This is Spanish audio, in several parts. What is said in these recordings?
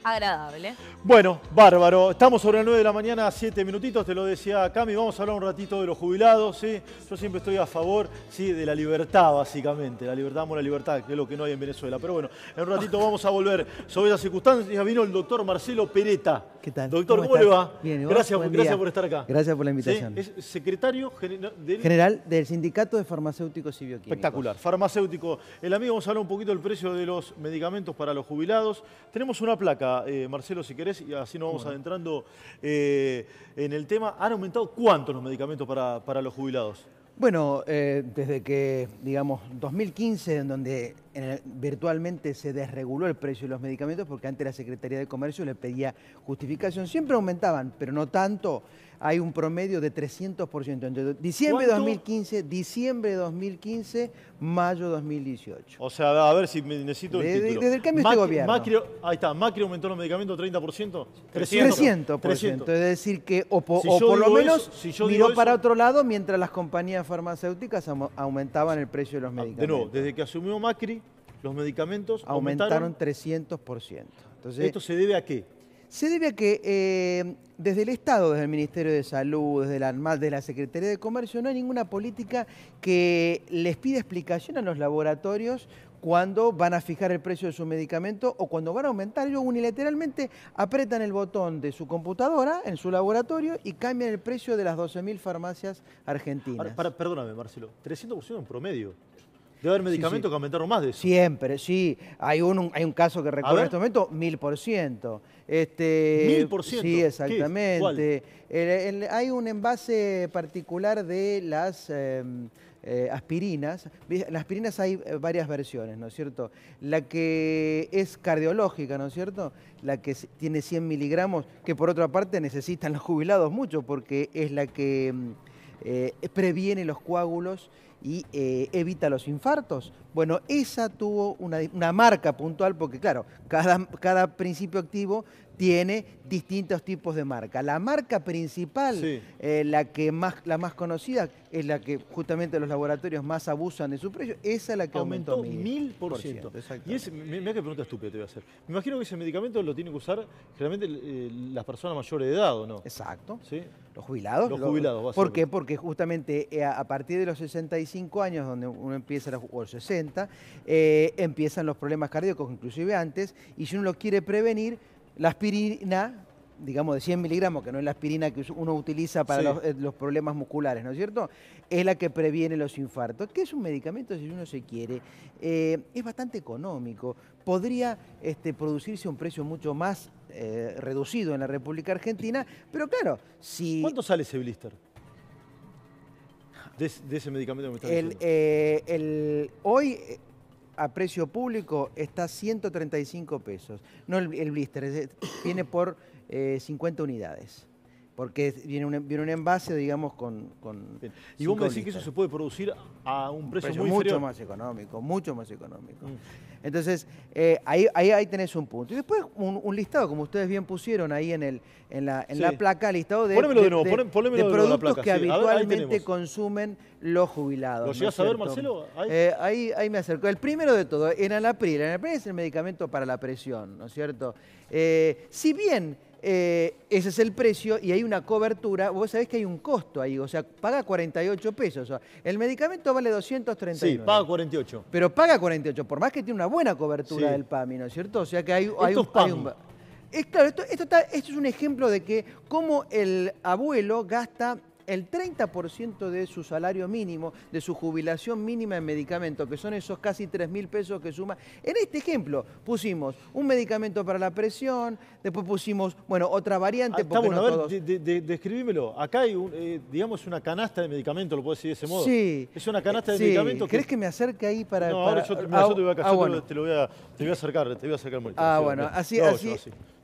agradable. Bueno, bárbaro. Estamos sobre las 9 de la mañana, 7 minutitos, te lo decía Cami. Vamos a hablar un ratito de los jubilados, ¿sí? Yo siempre estoy a favor, ¿sí?, de la libertad, básicamente. La libertad, amo la libertad, que es lo que no hay en Venezuela. Pero bueno, en un ratito vamos a volver sobre esas circunstancias. Vino el doctor Marcelo Peretta. ¿Qué tal? Doctor, ¿cómo le va? Bien, ¿y vos? Gracias Buen día. por estar acá. Gracias por la invitación. ¿Sí? Es secretario general del Sindicato de Farmacéuticos y Bioquímicos. Espectacular. Farmacéutico. El amigo, vamos a hablar un poquito del precio de los medicamentos para los jubilados. Tenemos una placa, Marcelo, si querés, y así nos vamos adentrando en el tema. ¿Han aumentado cuánto los medicamentos para los jubilados? Bueno, desde que, digamos, 2015, en donde virtualmente se desreguló el precio de los medicamentos, porque antes la Secretaría de Comercio le pedía justificación, siempre aumentaban, pero no tanto. Hay un promedio de 300%. Entre diciembre de 2015, mayo de 2018. O sea, a ver si necesito el título. Desde el cambio de este gobierno. Ahí está, Macri aumentó los medicamentos 30%. 300%. Es decir, que por lo menos miró para otro lado mientras las compañías farmacéuticas aumentaban el precio de los medicamentos. De nuevo, desde que asumió Macri, los medicamentos aumentaron 300%. Entonces, ¿esto se debe a qué? Se debe a que desde el Estado, desde el Ministerio de Salud, desde la ANMAT, de la Secretaría de Comercio, no hay ninguna política que les pida explicación a los laboratorios cuando van a fijar el precio de su medicamento o cuando van a aumentar. Ellos unilateralmente apretan el botón de su computadora en su laboratorio y cambian el precio de las 12.000 farmacias argentinas. Ahora, perdóname, Marcelo, 300% en promedio. Debe haber medicamentos que aumentaron más de eso. Siempre, sí. Hay un caso que recuerdo en este momento, 1000%. ¿1000%? Sí, exactamente. Hay un envase particular de las aspirinas. En las aspirinas hay varias versiones, ¿no es cierto? La que es cardiológica, ¿no es cierto? La que tiene 100 miligramos, que por otra parte necesitan los jubilados mucho, porque es la que previene los coágulos y evita los infartos. Bueno, esa tuvo una marca puntual porque, claro, cada principio activo tiene distintos tipos de marca. La marca principal, sí, la más conocida, es la que justamente los laboratorios más abusan de su precio, esa es la que aumentó 1000%. Y mira qué pregunta estúpida te voy a hacer. Me imagino que ese medicamento lo tienen que usar generalmente las personas mayores de edad, ¿o no? Exacto. ¿Sí? Los jubilados. Los jubilados, ¿Por qué? Porque justamente a partir de los 65 años, donde uno empieza, o 60, empiezan los problemas cardíacos, inclusive antes, y si uno lo quiere prevenir, la aspirina, digamos de 100 miligramos, que no es la aspirina que uno utiliza para los problemas musculares, ¿no es cierto?, es la que previene los infartos. ¿Qué es un medicamento, si uno se quiere? Es bastante económico. Podría producirse a un precio mucho más reducido en la República Argentina, pero claro, si... ¿Cuánto sale ese blister? De ese medicamento que me estás diciendo. Hoy, a precio público, está 135 pesos. No el blister, viene por 50 unidades. Porque viene un envase, digamos, con y vos me decís que eso se puede producir a un precio muy mucho inferior. Más económico, mucho más económico. Entonces, ahí tenés un punto. Y después un listado, como ustedes bien pusieron ahí en la placa, listado de productos que habitualmente consumen los jubilados. ¿Lo llegás a ver, Marcelo? Ahí me acerco. El primero de todo, enalapril. Enalapril es el medicamento para la presión, ¿no es cierto? Si bien ese es el precio y hay una cobertura, vos sabés que hay un costo ahí, o sea, paga 48 pesos. O sea, el medicamento vale 239. Sí, paga 48. Pero paga 48, por más que tiene una buena cobertura del PAMI, ¿no es cierto? O sea que hay un... Claro, esto es un ejemplo de que cómo el abuelo gasta el 30% de su salario mínimo, de su jubilación mínima en medicamentos, que son esos casi 3.000 pesos que suma. En este ejemplo pusimos un medicamento para la presión, después pusimos, bueno, otra variante. Está bueno, a ver, describímelo. Acá hay, digamos, una canasta de medicamentos, ¿lo puedo decir de ese modo? Sí. Es una canasta de medicamentos. ¿Querés que me acerque ahí para...? No, ahora yo te voy a acercar, te voy a acercar muy. Bueno, así.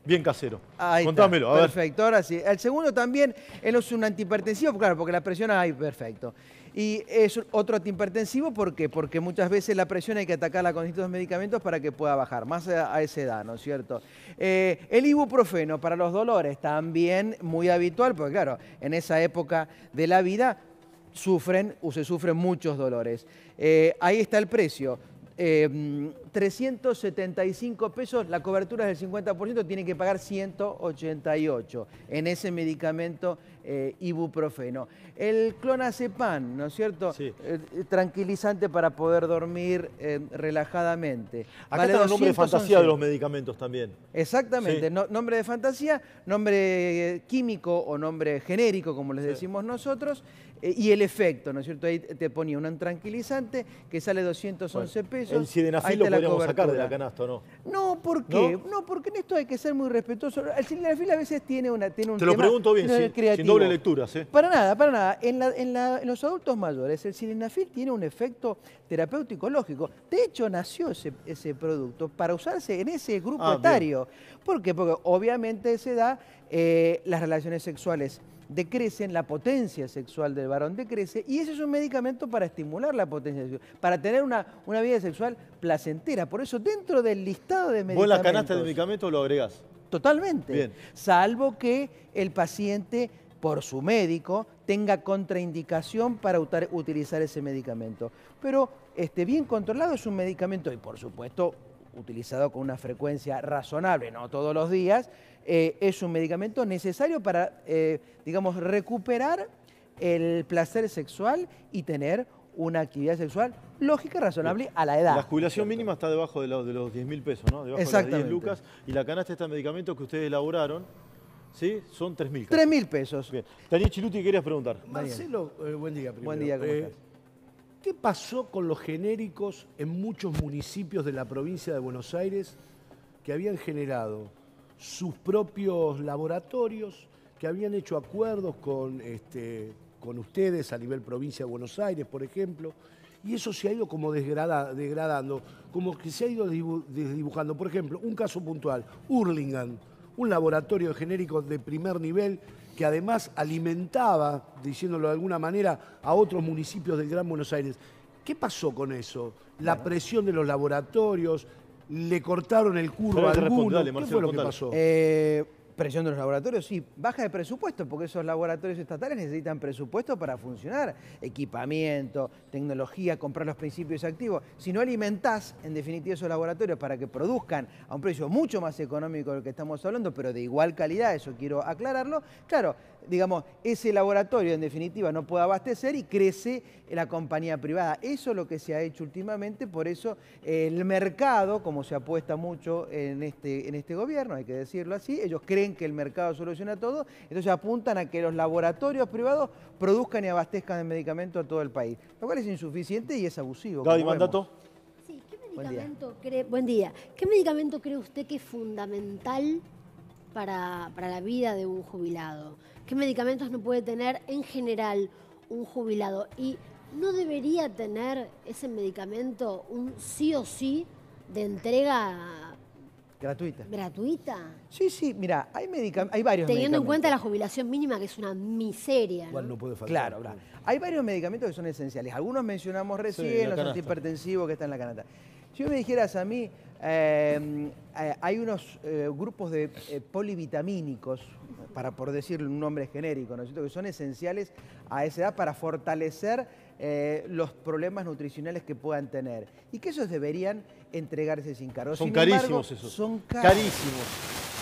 Bien casero. Contámelo, a ver. Perfecto, ahora sí. El segundo también, él es un antihipertensivo, claro, porque la presión hay, perfecto. Y es otro antihipertensivo, ¿por qué? Porque muchas veces la presión hay que atacarla con distintos medicamentos para que pueda bajar, más a esa edad, ¿no es cierto? El ibuprofeno para los dolores, también muy habitual, porque claro, en esa época de la vida se sufren muchos dolores. Ahí está el precio. 375 pesos, la cobertura es del 50%, tiene que pagar 188 en ese medicamento ibuprofeno. El clonazepam, ¿no es cierto? Sí. Tranquilizante para poder dormir relajadamente. Acá Vale está el nombre de 211. fantasía de los medicamentos también. Exactamente, Sí. nombre de fantasía, nombre químico o nombre genérico, como les decimos nosotros, y el efecto, ¿no es cierto? Ahí te ponía un tranquilizante que sale 211 pesos. El sildenafil ahí lo está la podríamos sacar de cobertura. la canasta, ¿o no? No, ¿por qué? ¿No? No, porque en esto hay que ser muy respetuoso. El sildenafil a veces tiene un Te lo tema pregunto bien, sin doble lectura, ¿sí? Para nada, para nada. En los adultos mayores, el sildenafil tiene un efecto terapéutico lógico. De hecho, nació ese producto para usarse en ese grupo etario. ¿Por qué? Porque obviamente se da las relaciones sexuales decrecen, la potencia sexual del varón decrece, y ese es un medicamento para estimular la potencia sexual, para tener una vida sexual placentera. Por eso, dentro del listado de medicamentos... ¿Vos en la canasta de medicamentos lo agregás? Totalmente. Bien. Salvo que el paciente, por su médico, tenga contraindicación para utilizar ese medicamento. Pero bien controlado es un medicamento, y por supuesto utilizado con una frecuencia razonable, no todos los días, es un medicamento necesario para, digamos, recuperar el placer sexual y tener una actividad sexual lógica, razonable a la edad. La jubilación mínima está debajo de los 10.000 pesos, ¿no? Debajo de las 10 lucas. Y la canasta de estos medicamentos que ustedes elaboraron, ¿sí? Son 3.000. 3.000 pesos. Bien. Daniel Chiluti, querías preguntar. Marcelo, buen día primero. Buen día, ¿cómo estás? ¿Qué pasó con los genéricos en muchos municipios de la provincia de Buenos Aires que habían generado sus propios laboratorios, que habían hecho acuerdos con ustedes a nivel provincia de Buenos Aires, por ejemplo, y eso se ha ido como degradando, como que se ha ido desdibujando? Por ejemplo, un caso puntual, Hurlingham, un laboratorio de genéricos de primer nivel que además alimentaba, diciéndolo de alguna manera, a otros municipios del Gran Buenos Aires. ¿Qué pasó con eso? La presión de los laboratorios, le cortaron el curro a algunos. ¿Qué fue lo que pasó? Presión de los laboratorios, sí. Baja de presupuesto, porque esos laboratorios estatales necesitan presupuesto para funcionar. Equipamiento, tecnología, comprar los principios activos. Si no alimentás, en definitiva, esos laboratorios para que produzcan a un precio mucho más económico del que estamos hablando, pero de igual calidad, eso quiero aclararlo, claro, digamos, ese laboratorio en definitiva no puede abastecer y crece la compañía privada. Eso es lo que se ha hecho últimamente, por eso el mercado, como se apuesta mucho en este gobierno, hay que decirlo así, ellos creen que el mercado soluciona todo, entonces apuntan a que los laboratorios privados produzcan y abastezcan de medicamentos a todo el país, lo cual es insuficiente y es abusivo. Gaby, mandato. Sí, buen día. ¿Qué medicamento cree usted que es fundamental para la vida de un jubilado? ¿Qué medicamentos no puede tener en general un jubilado? ¿Y no debería tener ese medicamento un sí o sí de entrega gratuita? Sí, sí, mira, hay varios medicamentos. Teniendo en cuenta la jubilación mínima, que es una miseria, Igual ¿no? no puede faltar. Claro, claro. Hay varios medicamentos que son esenciales. Algunos mencionamos recién, los antihipertensivos que están en la canasta. Si me dijeras a mí, hay unos grupos de polivitamínicos, por decirle un nombre genérico, ¿no es cierto?, que son esenciales a esa edad para fortalecer los problemas nutricionales que puedan tener. Y que esos deberían entregarse sin cargo. Son carísimos esos. Son caros. Carísimos.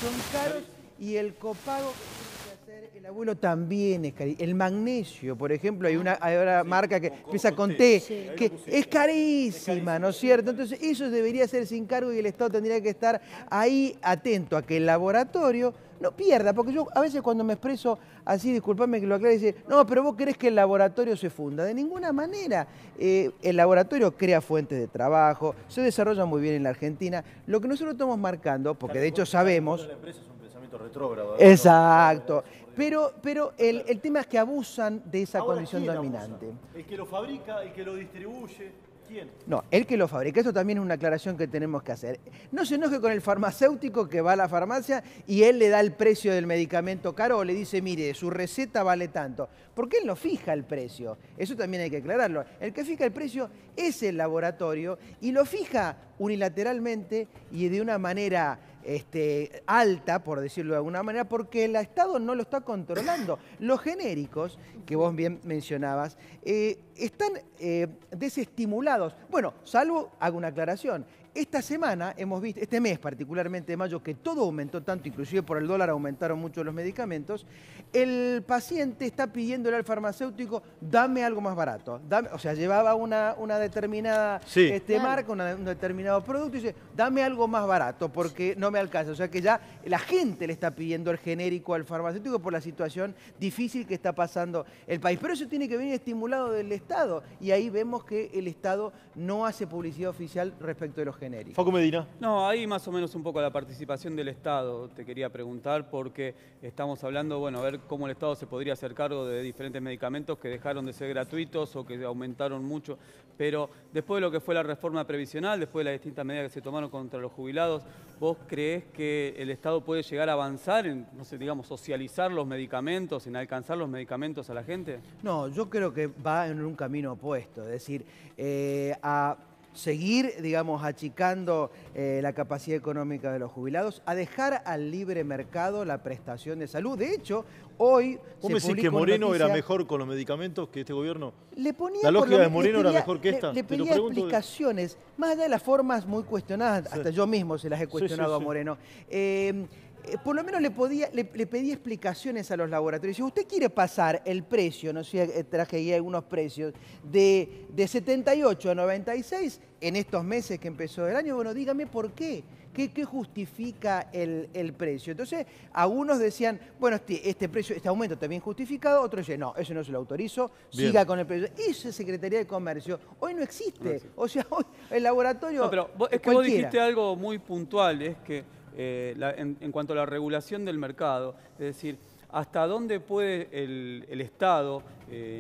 Son caros y el copago que tiene que hacer el abuelo también es carísimo. El magnesio, por ejemplo, hay una marca que empieza con T, que es carísima, ¿no es cierto? Entonces eso debería ser sin cargo y el Estado tendría que estar ahí atento a que el laboratorio no pierda, porque yo a veces cuando me expreso así, disculpame que lo aclare, dice, no, pero vos querés que el laboratorio se funda. De ninguna manera. El laboratorio crea fuentes de trabajo, se desarrolla muy bien en la Argentina. Lo que nosotros estamos marcando, porque de hecho sabemos... La empresa es un pensamiento retrógrado. Exacto. Pero el tema es que abusan de esa condición ¿quién dominante. abusa? ¿El que lo fabrica, el que lo distribuye? ¿Quién? No, el que lo fabrica. Eso también es una aclaración que tenemos que hacer. No se enoje con el farmacéutico que va a la farmacia y él le da el precio del medicamento caro o le dice, mire, su receta vale tanto. Porque él no fija el precio. Eso también hay que aclararlo. El que fija el precio es el laboratorio y lo fija unilateralmente y de una manera alta, por decirlo de alguna manera, porque el Estado no lo está controlando. Los genéricos, que vos bien mencionabas, están desestimulados. Bueno, salvo, hago una aclaración, esta semana hemos visto, este mes particularmente de mayo, que todo aumentó tanto, inclusive por el dólar aumentaron mucho los medicamentos, el paciente está pidiéndole al farmacéutico, dame algo más barato. O sea, llevaba una determinada marca, un determinado producto y dice, dame algo más barato porque no me alcanza. O sea que ya la gente le está pidiendo el genérico al farmacéutico por la situación difícil que está pasando el país. Pero eso tiene que venir estimulado del Estado y ahí vemos que el Estado no hace publicidad oficial respecto de los genéricos. Facu Medina. No, ahí más o menos un poco la participación del Estado, te quería preguntar, porque estamos hablando, bueno, a ver cómo el Estado se podría hacer cargo de diferentes medicamentos que dejaron de ser gratuitos o que aumentaron mucho, pero después de lo que fue la reforma previsional, después de las distintas medidas que se tomaron contra los jubilados, ¿vos creés que el Estado puede llegar a avanzar en, no sé, digamos, socializar los medicamentos, en alcanzar los medicamentos a la gente? No, yo creo que va en un camino opuesto, es decir, a seguir, digamos, achicando la capacidad económica de los jubilados, a dejar al libre mercado la prestación de salud. De hecho, hoy ¿Vos me decís que Moreno era mejor con los medicamentos que este gobierno? La lógica de Moreno era mejor que esta. Le pedía explicaciones, más allá de las formas muy cuestionadas, hasta yo mismo se las he cuestionado a Moreno. Por lo menos le pedía explicaciones a los laboratorios. Si usted quiere pasar el precio, no sé, traje ahí algunos precios, de 78 a 96 en estos meses que empezó el año, bueno, dígame por qué. ¿Qué justifica el precio? Entonces, algunos decían, bueno, este precio, este aumento está bien justificado, otros decían, no, eso no se lo autorizo, siga con el precio. Eso es Secretaría de Comercio. Hoy no existe. O sea, hoy el laboratorio. No, pero es que vos dijiste algo muy puntual, es que en cuanto a la regulación del mercado, es decir, hasta dónde puede el Estado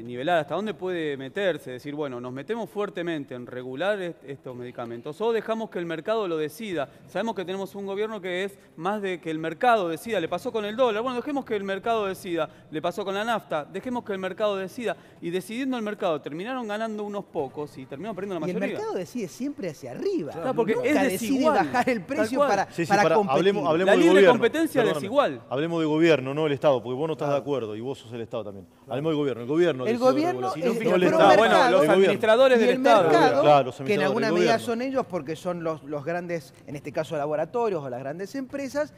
nivelar, hasta dónde puede meterse, decir, bueno, nos metemos fuertemente en regular estos medicamentos o dejamos que el mercado lo decida. Sabemos que tenemos un gobierno que es más de que el mercado decida, le pasó con el dólar, bueno, dejemos que el mercado decida, le pasó con la nafta, dejemos que el mercado decida, y decidiendo el mercado terminaron ganando unos pocos y terminaron perdiendo la mayoría. Y el mercado decide siempre hacia arriba. Claro, porque nunca es desigual. Decide bajar el precio para competir. Hablemos la libre gobierno. Competencia es desigual. Hablemos de gobierno, no del Estado, porque vos no estás de acuerdo y vos sos el Estado también. Hablemos del gobierno. El gobierno es no el Estado. Bueno, los administradores del Estado. Mercado, que en alguna medida son ellos porque son los grandes, en este caso laboratorios o las grandes empresas,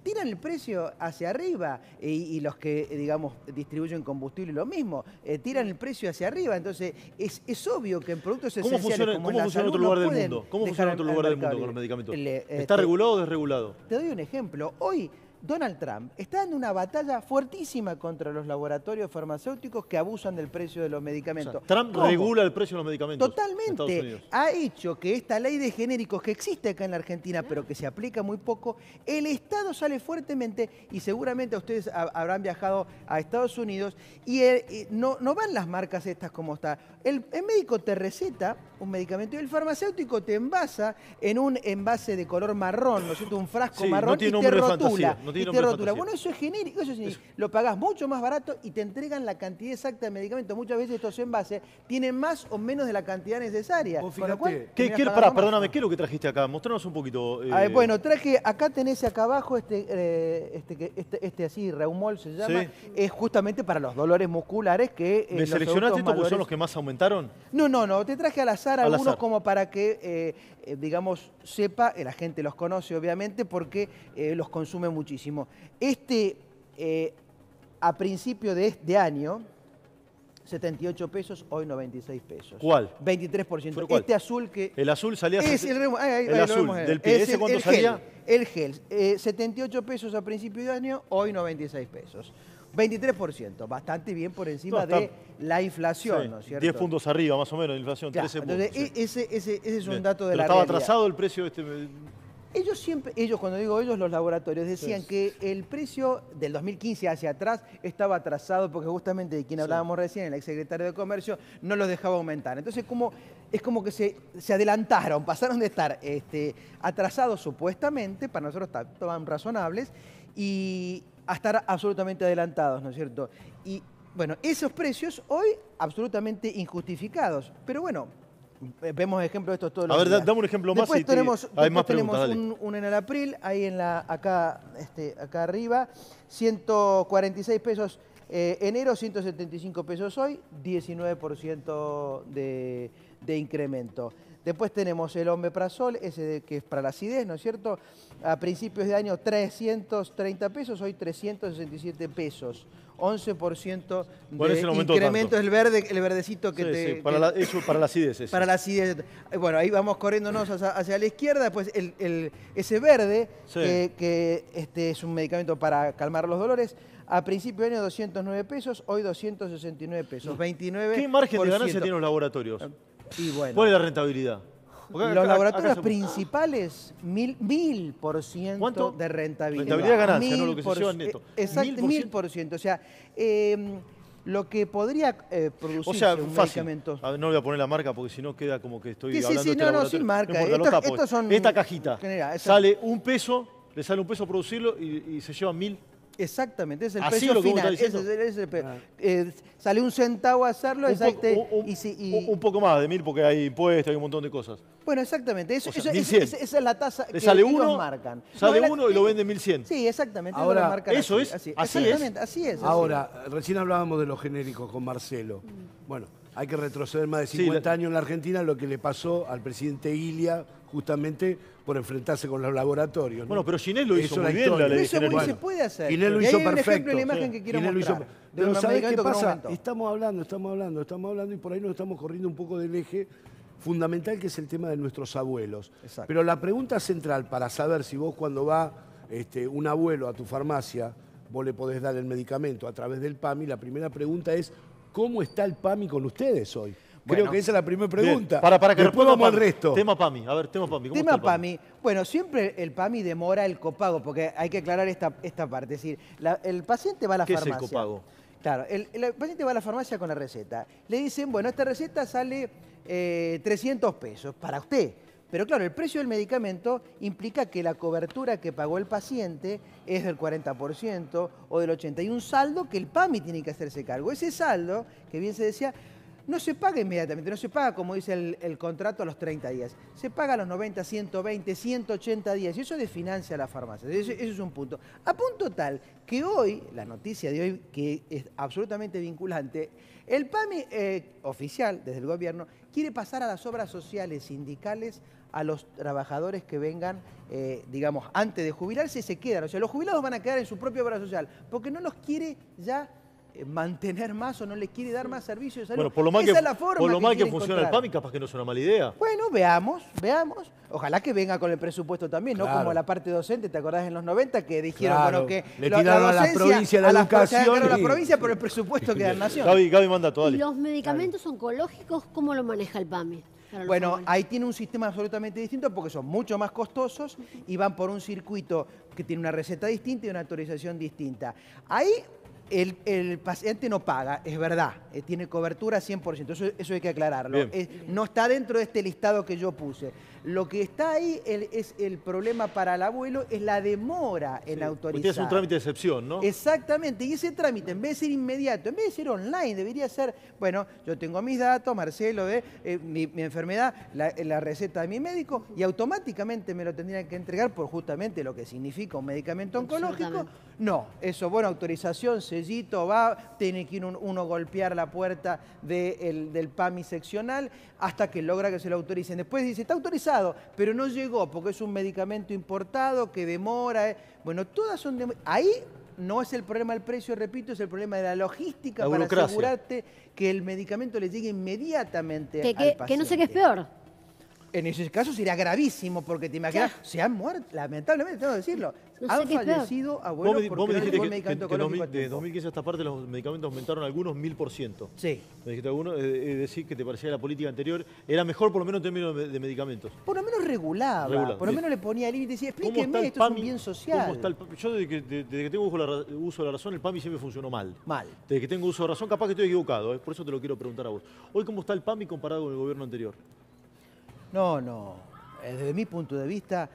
tiran el precio hacia arriba y los que, digamos, distribuyen combustible lo mismo, tiran el precio hacia arriba. Entonces, es obvio que en productos esenciales como la salud otro lugar no del mundo? ¿Cómo funciona en otro lugar del mundo con los medicamentos? ¿Está regulado o desregulado? Te doy un ejemplo. Hoy Donald Trump está dando una batalla fuertísima contra los laboratorios farmacéuticos que abusan del precio de los medicamentos. O sea, Trump regula el precio de los medicamentos. Totalmente. Ha hecho que esta ley de genéricos que existe acá en la Argentina, pero que se aplica muy poco, el Estado sale fuertemente y seguramente ustedes habrán viajado a Estados Unidos y no van las marcas estas como está. El médico te receta un medicamento y el farmacéutico te envasa en un envase de color marrón, ¿no es cierto? Un frasco marrón y te rotula. Bueno, eso es genérico, eso es lo pagás mucho más barato y te entregan la cantidad exacta de medicamentos. Muchas veces estos envases tienen más o menos de la cantidad necesaria. Perdóname, ¿qué es lo que trajiste acá? Mostranos un poquito. Bueno, acá tenés acá abajo este así, Reumol se llama, es justamente para los dolores musculares que... ¿Me seleccionaste esto porque son los que más aumentaron? No, te traje al azar algunos como para que, digamos, sepa, la gente los conoce obviamente porque los consume muchísimo. A principio de año, 78 pesos, hoy 96 pesos. ¿Cuál? 23%. ¿Cuál? Este azul que... El azul salía... Es el azul del pie. ¿Ese cuánto salía? El gel. 78 pesos a principio de año, hoy 96 pesos. 23%, bastante bien por encima de la inflación, ¿no es cierto? 10 puntos arriba, más o menos, de inflación, claro, 13 puntos. Entonces, ese es un dato de ¿Pero la estaba realidad. atrasado el precio de este...? Ellos, cuando digo ellos, los laboratorios, decían que el precio del 2015 hacia atrás estaba atrasado porque justamente de quien hablábamos recién, el exsecretario de Comercio, no los dejaba aumentar. Entonces, es como que se adelantaron, pasaron de estar atrasados supuestamente, para nosotros estaban razonables, y a estar absolutamente adelantados, ¿no es cierto? Y bueno, esos precios hoy absolutamente injustificados, pero bueno, vemos ejemplos de estos todos los días. A ver, dame un ejemplo más. Después tenemos preguntas, un en el abril, ahí acá arriba, 146 pesos enero, 175 pesos hoy, 19% de incremento. Después tenemos el omeprazol, ese que es para la acidez, ¿no es cierto? A principios de año 330 pesos, hoy 367 pesos. 11% de incremento. Es el verdecito que sí, sí, para la acidez. Para la acidez. Bueno, ahí vamos corriéndonos hacia la izquierda. Después ese verde, sí, que es un medicamento para calmar los dolores. A principio de año 209 pesos, hoy 269 pesos, 29%. ¿Qué margen de ganancia tienen los laboratorios? Y bueno, ¿cuál es la rentabilidad? Los laboratorios principales, 1000% de rentabilidad. Rentabilidad ganancia, no lo que se lleva neto. Exacto, 1000%. O sea, lo que podría producirse un medicamento... A ver, no voy a poner la marca porque si no queda como que estoy hablando de este laboratorio. Sin marca. Estos son... Esta cajita sale $1, le sale $1 producirlo y se lleva 1000. Exactamente, es el precio final. Sale 1 centavo hacerlo. Un poco más de 1000 porque hay impuestos, hay un montón de cosas. Bueno, exactamente. Esa es la tasa que sale ellos marcan. Sale uno y lo venden 1100. Sí, exactamente. Ahora, eso es. Así es. Ahora, recién hablábamos de los genéricos con Marcelo. Bueno, hay que retroceder más de 50 años en la Argentina, lo que le pasó al presidente Ilia, justamente por enfrentarse con los laboratorios, ¿no? Bueno, pero Ginés lo hizo muy bien, la ley general. Se puede hacer. Ginés lo hizo perfecto. La imagen que quiero mostrar. Pero ¿sabés qué pasa? Estamos hablando y por ahí nos estamos corriendo un poco del eje fundamental, que es el tema de nuestros abuelos. Exacto. Pero la pregunta central para saber si vos, cuando va un abuelo a tu farmacia, vos le podés dar el medicamento a través del PAMI, la primera pregunta es: ¿cómo está el PAMI con ustedes hoy? Creo que esa es la primera pregunta. Para que después vamos al resto. Tema PAMI. A ver, tema PAMI. ¿Cómo está el PAMI? Bueno, siempre el PAMI demora el copago, porque hay que aclarar esta parte. Es decir, el paciente va a la farmacia. ¿Qué es el copago? Claro, el paciente va a la farmacia con la receta. Le dicen, bueno, esta receta sale 300 pesos para usted. Pero claro, el precio del medicamento implica que la cobertura que pagó el paciente es del 40% o del 80%. Y un saldo que el PAMI tiene que hacerse cargo. Ese saldo, que bien se decía, no se paga inmediatamente, no se paga como dice el contrato a los 30 días. Se paga a los 90, 120, 180 días y eso desfinancia a la farmacia. Ese es un punto. A punto tal que hoy, la noticia de hoy, que es absolutamente vinculante, el PAMI oficial desde el gobierno quiere pasar a las obras sociales sindicales a los trabajadores que vengan, digamos, antes de jubilarse y se quedan. O sea, los jubilados van a quedar en su propia obra social porque no los quiere ya mantener más o no les quiere dar más servicios de salud. Bueno, por lo mal que funciona el PAMI, capaz que no es una mala idea. Bueno, veamos. Ojalá que venga con el presupuesto también, claro. No como la parte docente, ¿te acordás en los 90 que dijeron, claro, bueno, que le tiraron a la provincia la educación? A la provincia por el presupuesto que da la nación. Gaby manda todo. ¿Y los medicamentos oncológicos cómo lo maneja el PAMI? Bueno, ahí tiene un sistema absolutamente distinto porque son mucho más costosos y van por un circuito que tiene una receta distinta y una autorización distinta. Ahí el paciente no paga, es verdad, tiene cobertura 100%, eso hay que aclararlo. No está dentro de este listado que yo puse. Lo que está ahí es el problema para el abuelo, es la demora en autorizar. Tienes un trámite de excepción, ¿no? Exactamente, y ese trámite, en vez de ser inmediato, en vez de ser online, debería ser, bueno, yo tengo mis datos, Marcelo, mi enfermedad, la receta de mi médico, y automáticamente me lo tendrían que entregar por justamente lo que significa un medicamento oncológico. No, eso, bueno, autorización, sellito, va, tiene que ir uno golpear la puerta del PAMI seccional hasta que logra que se lo autoricen. Después dice, está autorizado, pero no llegó porque es un medicamento importado que demora. Bueno, todas son ahí no es el problema del precio, repito, es el problema de la logística para asegurarte que el medicamento le llegue inmediatamente al paciente. Que no sé qué es peor. En ese caso sería gravísimo porque te imaginas, se han muerto, lamentablemente tengo que decirlo, han fallecido abuelos porque no llegó el medicamento oncológico. De 2015 a esta parte los medicamentos aumentaron algunos 1000%. Sí. Me dijiste algunos, decir que te parecía la política anterior era mejor por lo menos en términos de medicamentos. Por lo menos regulaba, por lo menos le ponía límite y decía, explíqueme, esto es un bien social. Yo desde que tengo uso de la razón, el PAMI siempre funcionó mal. Mal. Desde que tengo uso de razón, capaz que estoy equivocado, por eso te lo quiero preguntar a vos. Hoy, ¿cómo está el PAMI comparado con el gobierno anterior? No. Desde mi punto de vista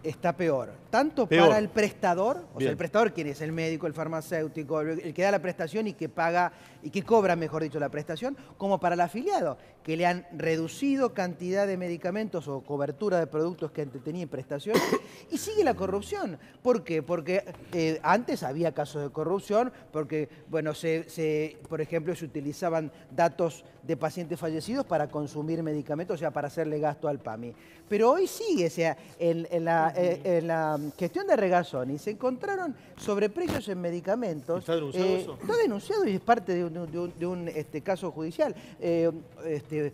está peor. Tanto para el prestador, o sea, el prestador, quien es el médico, el farmacéutico, el que da la prestación y que paga y que cobra, mejor dicho, la prestación, como para el afiliado, que le han reducido cantidad de medicamentos o cobertura de productos que antes tenía en prestación. Y sigue la corrupción. ¿Por qué? Porque antes había casos de corrupción, porque, bueno, por ejemplo, se utilizaban datos de pacientes fallecidos para consumir medicamentos, o sea, para hacerle gasto al PAMI. Pero hoy sigue, o sea, en la gestión de Regazzoni se encontraron sobreprecios en medicamentos. ¿Está denunciado eso? Está denunciado y es parte de un caso judicial.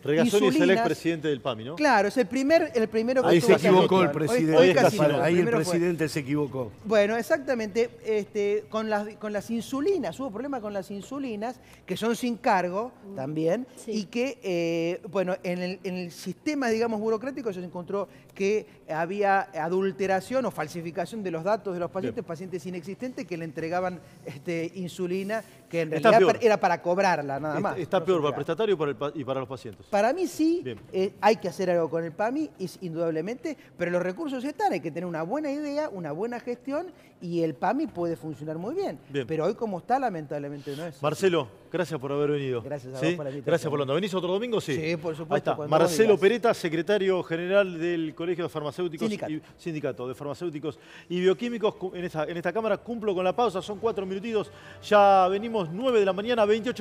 Regazzoni es el expresidente del PAMI, ¿no? Claro, es el primero que ahí se equivocó el presidente. presidente. Ahí el presidente se equivocó. Bueno, exactamente. Con las insulinas, hubo problemas con las insulinas, que son sin cargo también, y que, bueno, en el sistema, digamos, burocrático se encontró que había adulteración o falsificación de los datos de los pacientes inexistentes que le entregaban insulina, que en realidad era para cobrarla, nada más. ¿Está peor para el prestatario y para los pacientes? Para mí sí, hay que hacer algo con el PAMI, indudablemente, pero los recursos están, hay que tener una buena idea, una buena gestión, y el PAMI puede funcionar muy bien. Pero hoy como está, lamentablemente no es. Marcelo, gracias por haber venido. Gracias a vos por la invitación. Gracias por la onda. ¿Venís otro domingo? Sí. Sí, por supuesto. Ahí está. Marcelo Peretta, secretario general del Colegio de Farmacéuticos. Sindicato de Farmacéuticos y Bioquímicos. En esta cámara cumplo con la pausa, son 4 minutitos. Ya venimos 9 de la mañana, 28.